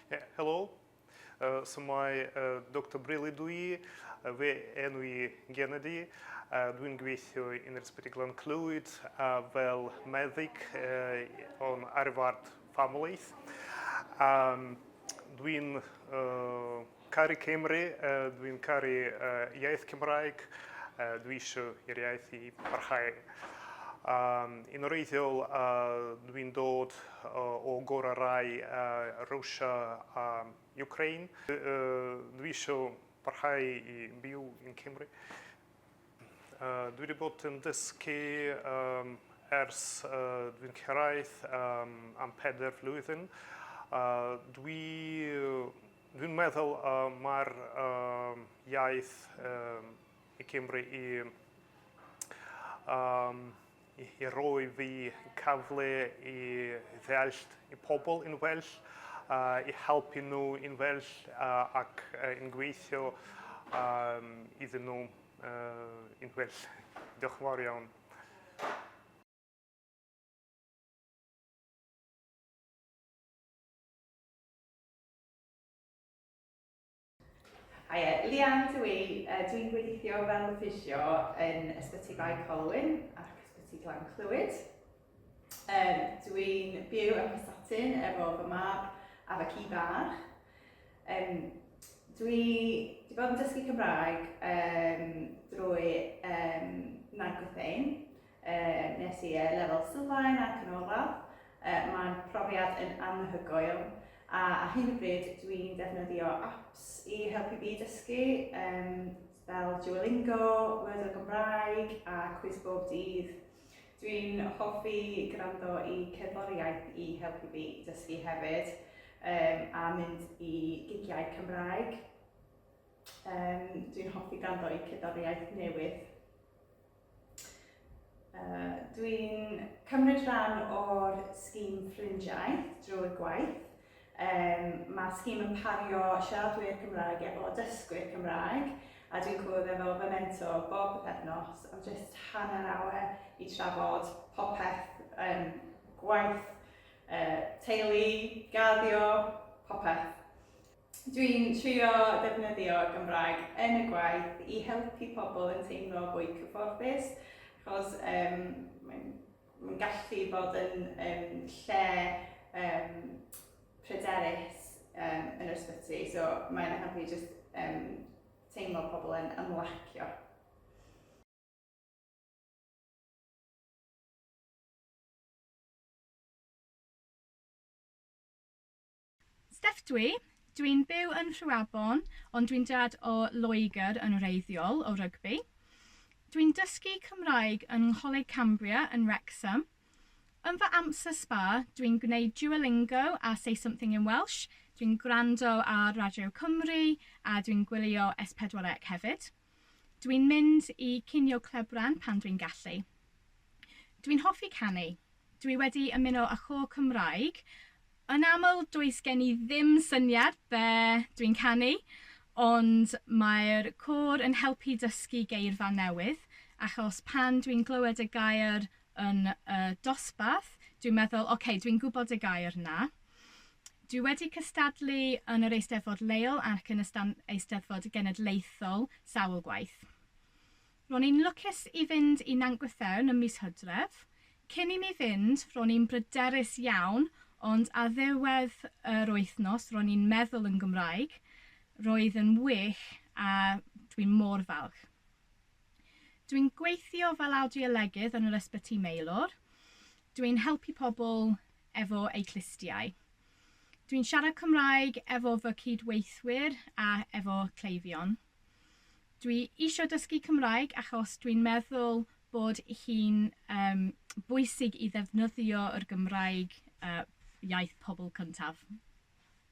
Hello, so mae Dr Brill dwi, fe enw I Gennady. Dwi'n gweithio yn yr ysbyty Glan Clwyd fel meddyg o'n arfart familyaeth. Dwi'n caru Cymru, dwi'n caru iaith Cymraeg, dwi eisiau i'r iaith I parhau. Yn oreithiol, dwi'n dod o gorau Rwsia a Ukraine. Dwi eisiau parhau I byw yn Cymru. Dwi wedi bod yn dysgu ers dwi'n cyrraedd am 4 flwyddyn. Dwi'n meddwl mae'r iaith I Cymru I roi fi cyfle I ddeall I pobl yn well, I helpu nhw yn well ac yn gweithio iddyn nhw yn well. Diolch yn fawr iawn. Haia, Leanne dwi'n gweithio fel ffisio yn ysbyty Colwyn ac ysbyty Glan Clwyd. Dwi'n byw yn Prestatyn efo fy mab a fy ci bach. Dwi wedi bod yn dysgu Cymraeg drwy Nghategori. Nes I lefel sylfaen a Canolradd. Mae'n profiad yn anhygoel. A ar hyn o bryd dwi'n defnyddio apps I helpu fi dysgu fel Duolingo, Word o Gymraeg a quiz bob dydd. Dwi'n hoffi gwrando I cerddoriaeth I helpu fi dysgu hefyd a mynd I gigiau Cymraeg. Dwi'n hoffi gwrando I cerddoriaeth newydd. Dwi'n cymryd rhan o'r sgîm ffrindiaeth drwy'r gwaith. Mae sgîm yn pario siaradwyr Cymraeg efo dysgwyr Cymraeg a dwi'n cwrdd efo fy mentor bob pythefnos am jyst hanner awr I trafod popeth, gwaith, teulu, garddio, popeth. Dwi'n trio defnyddio Gymraeg yn y gwaith I helpu pobl yn teimlo fwy cyfforddus achos mae'n gallu bod yn lle pryderus yn yr ysbyty, so mae'n helpu jyst teimlo pobl yn ymlacio. Steff dwi'n byw yn Rhywabon, ond dwi'n dad o Loegr yn wreiddiol o rygbi. Dwi'n dysgu Cymraeg yn Ngholeg Cambria yn Wrexham. Yn fy amser spa, dwi'n gwneud Duolingo a Say Something in Welsh. Dwi'n gwrando ar Radio Cymru a dwi'n gwylio S4C hefyd. Dwi'n mynd I cinio clebran pan dwi'n gallu. Dwi'n hoffi canu. Dwi wedi ymuno â chôr Cymraeg. Yn aml, does gen I ddim syniad be dwi'n canu, ond mae'r côr yn helpu dysgu geirfa newydd, achos pan dwi'n glywed y gair yn dosbarth, dwi'n meddwl, dwi'n gwybod y gair na. Dwi wedi cystadlu yn yr Eisteddfod leol ac yn Eisteddfod genedlaethol sawl gwaith. Ro'n i'n lwcus I fynd I Nantgwythern ym mis Hydref. Cyn I mi fynd, ro'n i'n bryderus iawn, ond ar ddiwedd yr wythnos, ro'n i'n meddwl yn Gymraeg. Roedd yn wych a dwi'n mor falch. Dwi'n gweithio fel awdriolegydd yn yr ysbyty Meilwr. Dwi'n helpu pobl efo eiclustiau. Dwi'n siarad Cymraeg efo fy cydweithwyr a efo cleifion. Dwi eisiau dysgu Cymraeg achos dwi'n meddwl bod hi'n bwysig I ddefnyddio yr Gymraeg iaith pobl cyntaf.